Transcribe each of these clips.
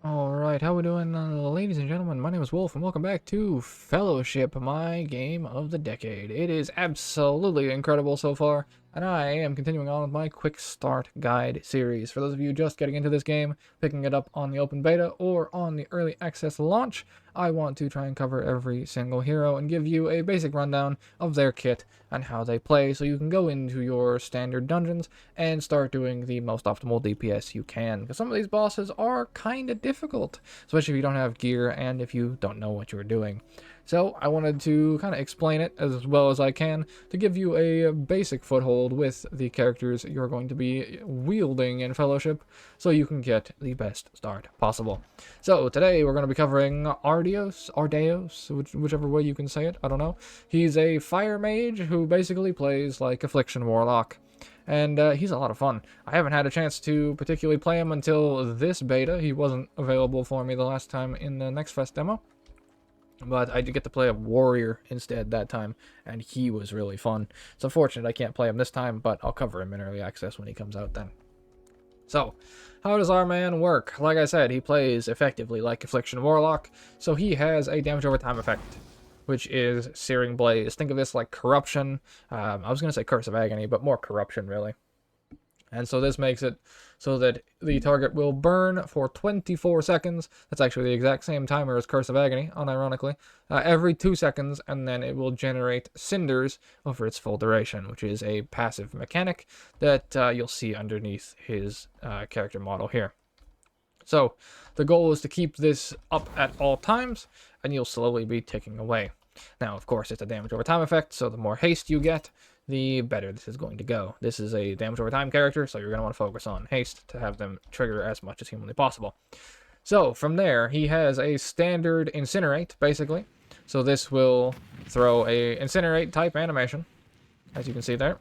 Alright, how we doing, ladies and gentlemen? My name is Wolf, and welcome back to Fellowship, my game of the decade. It is absolutely incredible so far, and I am continuing on with my quick start guide series. For those of you just getting into this game, picking it up on the open beta or on the early access launch, I want to try and cover every single hero and give you a basic rundown of their kit and how they play, so you can go into your standard dungeons and start doing the most optimal DPS you can. Because some of these bosses are kind of difficult, especially if you don't have gear and if you don't know what you're doing. So I wanted to kind of explain it as well as I can to give you a basic foothold with the characters you're going to be wielding in Fellowship so you can get the best start possible. So today we're going to be covering Ardeos, whichever way you can say it, I don't know. He's a fire mage who basically plays like Affliction Warlock. And he's a lot of fun. I haven't had a chance to particularly play him until this beta. He wasn't available for me the last time in the Next Fest demo. But I did get to play a warrior instead that time, and he was really fun. It's unfortunate I can't play him this time, but I'll cover him in early access when he comes out then. So, how does our man work? Like I said, he plays effectively like Affliction Warlock, so he has a damage over time effect, which is Searing Blaze. Think of this like Corruption. I was going to say Curse of Agony, but more Corruption, really. And so this makes it so that the target will burn for 24 seconds. That's actually the exact same timer as Curse of Agony, unironically. Every 2 seconds, and then it will generate cinders over its full duration, which is a passive mechanic that you'll see underneath his character model here. So the goal is to keep this up at all times, and you'll slowly be ticking away. Now, of course, it's a damage over time effect, so the more haste you get, the better this is going to go. This is a damage over time character, so you're going to want to focus on haste to have them trigger as much as humanly possible. So, from there, he has a standard Incinerate, basically. So this will throw a Incinerate type animation, as you can see there.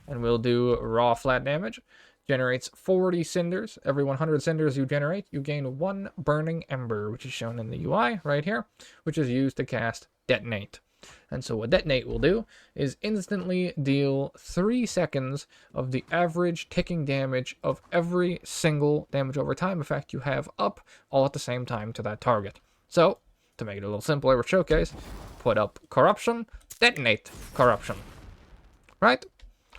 And we'll do raw flat damage. Generates 40 cinders. Every 100 cinders you generate, you gain 1 burning ember, which is shown in the UI right here, which is used to cast Detonate. And so what Detonate will do is instantly deal 3 seconds of the average ticking damage of every single damage over time effect you have up, all at the same time to that target. So, to make it a little simpler with Showcase, put up Corruption, Detonate Corruption. Right?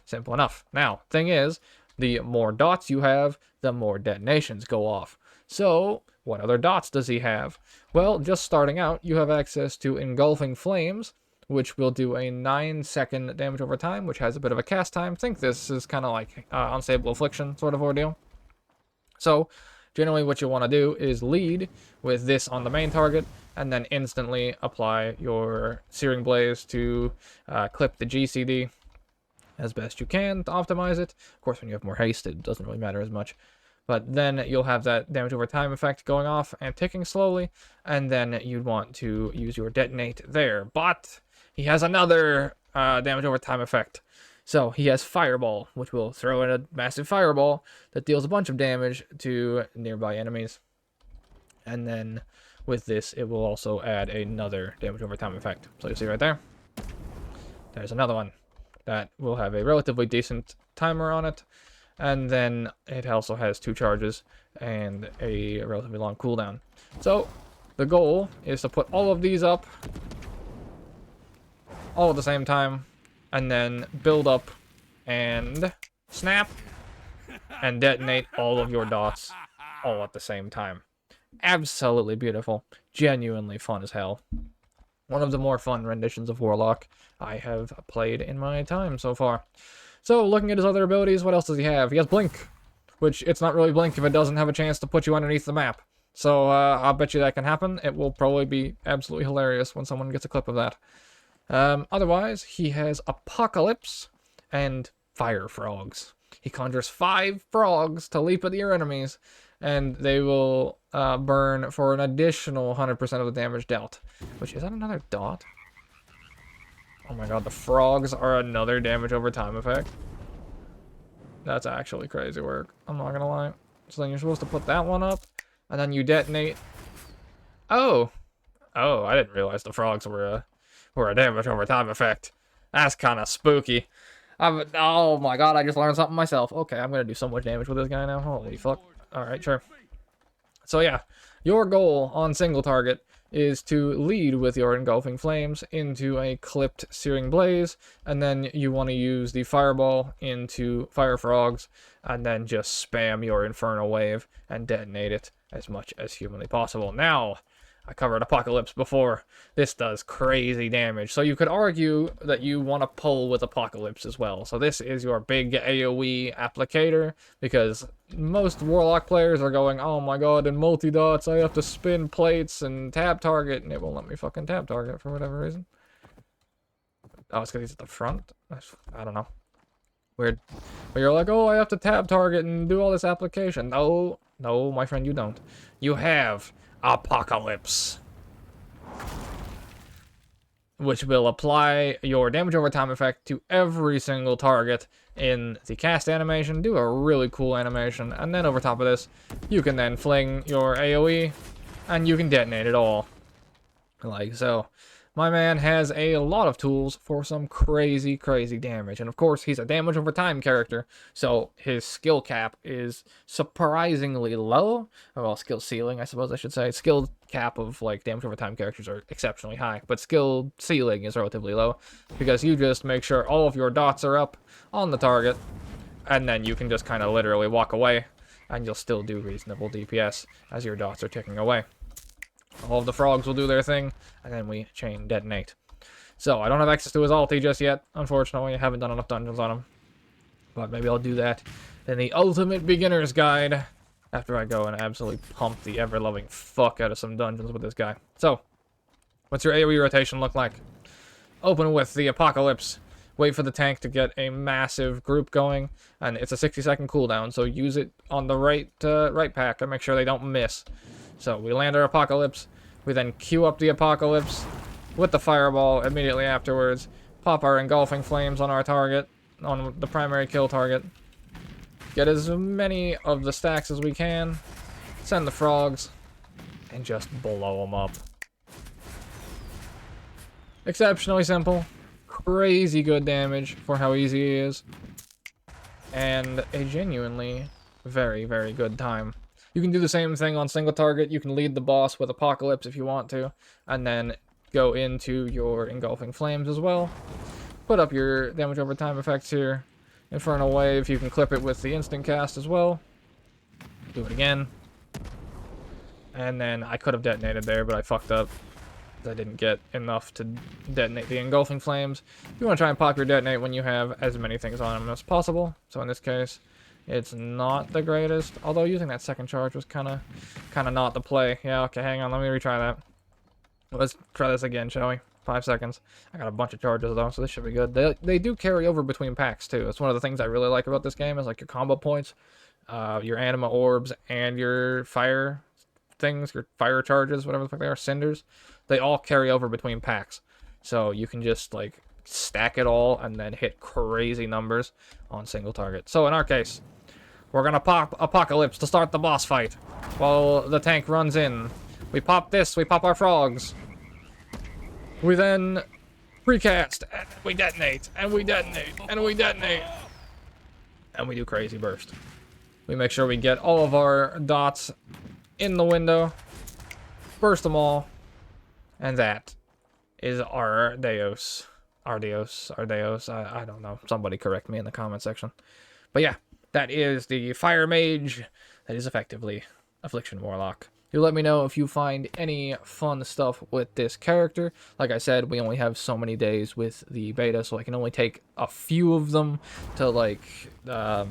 Simple enough. Now, thing is, the more dots you have, the more detonations go off. So, what other dots does he have? Well, just starting out, you have access to Engulfing Flames, which will do a 9-second damage over time, which has a bit of a cast time. Think this is kind of like Unstable Affliction sort of ordeal. So, generally what you want to do is lead with this on the main target, and then instantly apply your Searing Blaze to clip the GCD as best you can to optimize it. Of course, when you have more haste, it doesn't really matter as much. But then you'll have that damage over time effect going off and ticking slowly, and then you'd want to use your Detonate there. But he has another damage over time effect. So he has Fireball, which will throw in a massive fireball that deals a bunch of damage to nearby enemies. And then with this, it will also add another damage over time effect. So you see right there, there's another one that will have a relatively decent timer on it. And then it also has 2 charges and a relatively long cooldown. So the goal is to put all of these up all at the same time, and then build up and snap and detonate all of your dots all at the same time. Absolutely beautiful. Genuinely fun as hell. One of the more fun renditions of Warlock I have played in my time so far. So, looking at his other abilities, what else does he have? He has Blink, which it's not really Blink if it doesn't have a chance to put you underneath the map. So, I'll bet you that can happen. It will probably be absolutely hilarious when someone gets a clip of that. Otherwise, he has Apocalypse and Fire Frogs. He conjures 5 frogs to leap at your enemies, and they will burn for an additional 100% of the damage dealt. Which, is that another dot? Oh my god, the frogs are another damage over time effect. That's actually crazy work. I'm not gonna lie. So then you're supposed to put that one up, and then you detonate. Oh! Oh, I didn't realize the frogs were a damage over time effect. That's kind of spooky. Oh my god, I just learned something myself. Okay, I'm gonna do so much damage with this guy now. Holy fuck. Alright, sure. So yeah, your goal on single target is to lead with your engulfing flames into a clipped searing blaze, and then you want to use the fireball into fire frogs, and then just spam your infernal wave and detonate it as much as humanly possible. Now, I covered Apocalypse before. This does crazy damage. So you could argue that you want to pull with Apocalypse as well. So this is your big AoE applicator, because most Warlock players are going, oh my god, in multi-dots I have to spin plates and tab target, and it won't let me fucking tab target for whatever reason. Oh, it's because he's at the front? I don't know. Weird. But you're like, oh, I have to tab target and do all this application. No, no, my friend, you don't. You have Apocalypse, which will apply your damage over time effect to every single target in the cast animation, do a really cool animation, and then over top of this, you can then fling your AoE, and you can detonate it all. Like so. My man has a lot of tools for some crazy, crazy damage. And of course, he's a damage over time character, so his skill cap is surprisingly low. Well, skill ceiling, I suppose I should say. Skill cap of, like, damage over time characters are exceptionally high, but skill ceiling is relatively low, because you just make sure all of your dots are up on the target, and then you can just kind of literally walk away, and you'll still do reasonable DPS as your dots are ticking away. All of the frogs will do their thing, and then we chain detonate. So, I don't have access to his ulti just yet, unfortunately. I haven't done enough dungeons on him. But maybe I'll do that in the Ultimate Beginner's Guide, after I go and absolutely pump the ever-loving fuck out of some dungeons with this guy. So, what's your AoE rotation look like? Open with the Apocalypse. Wait for the tank to get a massive group going, and it's a 60-second cooldown, so use it on the right pack and make sure they don't miss. So we land our Apocalypse, we then queue up the Apocalypse with the fireball immediately afterwards, pop our engulfing flames on our target, on the primary kill target, get as many of the stacks as we can, send the frogs, and just blow them up. Exceptionally simple, crazy good damage for how easy he is, and a genuinely very, very good time. You can do the same thing on single target. You can lead the boss with Apocalypse if you want to, and then go into your engulfing flames as well. Put up your damage over time effects here. Infernal Wave, you can clip it with the instant cast as well. Do it again. And then I could have detonated there, but I fucked up. I didn't get enough to detonate the engulfing flames. You want to try and pop your detonate when you have as many things on them as possible. So in this case, it's not the greatest, although using that second charge was kind of not the play. Yeah, okay, hang on, let me retry that. Let's try this again, shall we? 5 seconds. I got a bunch of charges though, so this should be good. They do carry over between packs too. That's one of the things I really like about this game, is like your combo points, your anima orbs, and your fire things, your fire charges, whatever the fuck they are, cinders. They all carry over between packs. So you can just like stack it all and then hit crazy numbers on single target. So in our case, we're gonna pop Apocalypse to start the boss fight while the tank runs in. We pop this, we pop our frogs. We then precast, and we detonate, and we detonate, and we detonate. And we do crazy burst. We make sure we get all of our dots in the window, burst them all, and that is Ardeos. Ardeos, I don't know. Somebody correct me in the comment section. But yeah, that is the Fire Mage. That is effectively Affliction Warlock. Do let me know if you find any fun stuff with this character. Like I said, we only have so many days with the beta, so I can only take a few of them to like a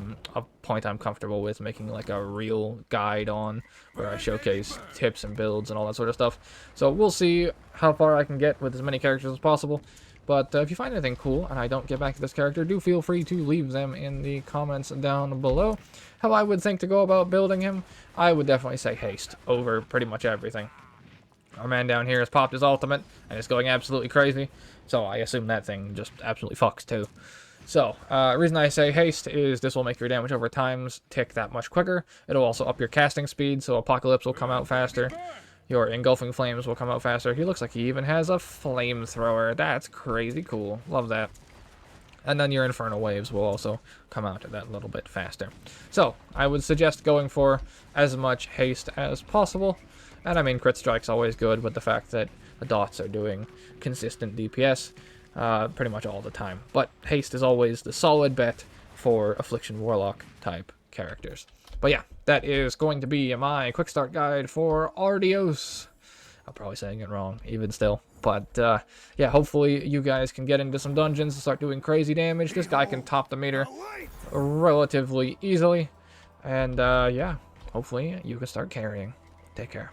point I'm comfortable with, making like a real guide on, where I showcase tips and builds and all that sort of stuff. So we'll see how far I can get with as many characters as possible. But if you find anything cool and I don't get back to this character, do feel free to leave them in the comments down below. How I would think to go about building him, I would definitely say haste over pretty much everything. Our man down here has popped his ultimate and is going absolutely crazy, so I assume that thing just absolutely fucks too. So, the reason I say haste is this will make your damage over times tick that much quicker. It'll also up your casting speed, so Apocalypse will come out faster. Your engulfing flames will come out faster. He looks like he even has a flamethrower. That's crazy cool. Love that. And then your Infernal Waves will also come out of that a little bit faster. So, I would suggest going for as much haste as possible. And I mean, Crit Strike's always good, with the fact that the dots are doing consistent DPS pretty much all the time. But haste is always the solid bet for Affliction Warlock type characters. But yeah, that is going to be my quick start guide for Ardeos. I'm probably saying it wrong, even still. But, yeah, hopefully you guys can get into some dungeons and start doing crazy damage. This guy can top the meter relatively easily. And, yeah, hopefully you can start carrying. Take care.